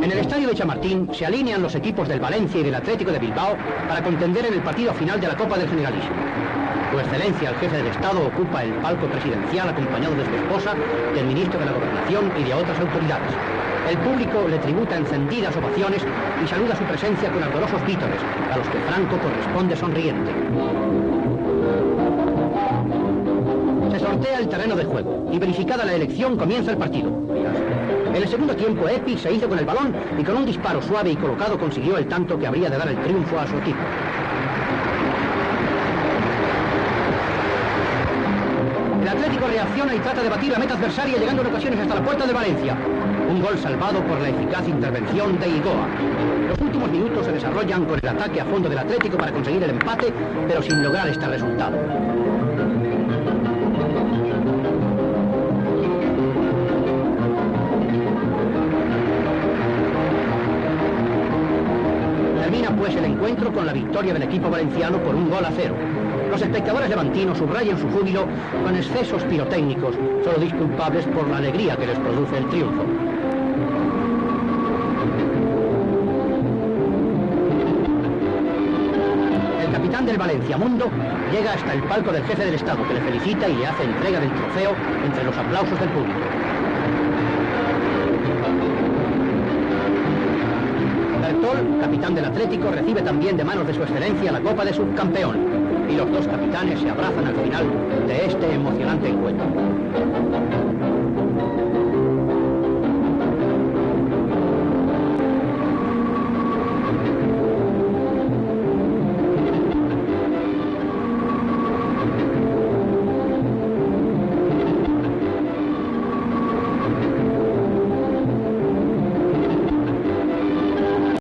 En el estadio de Chamartín se alinean los equipos del Valencia y del Atlético de Bilbao para contender en el partido final de la Copa del Generalísimo. Su Excelencia, el jefe del Estado, ocupa el palco presidencial acompañado de su esposa, del ministro de la Gobernación y de otras autoridades. El público le tributa encendidas ovaciones y saluda su presencia con ardorosos vítores, a los que Franco corresponde sonriente. Se sortea el terreno de juego y verificada la elección comienza el partido. En el segundo tiempo, Epi se hizo con el balón y con un disparo suave y colocado consiguió el tanto que habría de dar el triunfo a su equipo. El Atlético reacciona y trata de batir la meta adversaria llegando en ocasiones hasta la puerta de Valencia. Un gol salvado por la eficaz intervención de Igoa. Los últimos minutos se desarrollan con el ataque a fondo del Atlético para conseguir el empate, pero sin lograr este resultado. Termina pues el encuentro con la victoria del equipo valenciano por 1-0. Los espectadores levantinos subrayan su júbilo con excesos pirotécnicos, solo disculpables por la alegría que les produce el triunfo. El capitán del Valencia Mundo llega hasta el palco del jefe del Estado, que le felicita y le hace entrega del trofeo entre los aplausos del público. Bertol, capitán del Atlético, recibe también de manos de su excelencia la Copa de Subcampeón, y los dos capitanes se abrazan al final de este emocionante encuentro.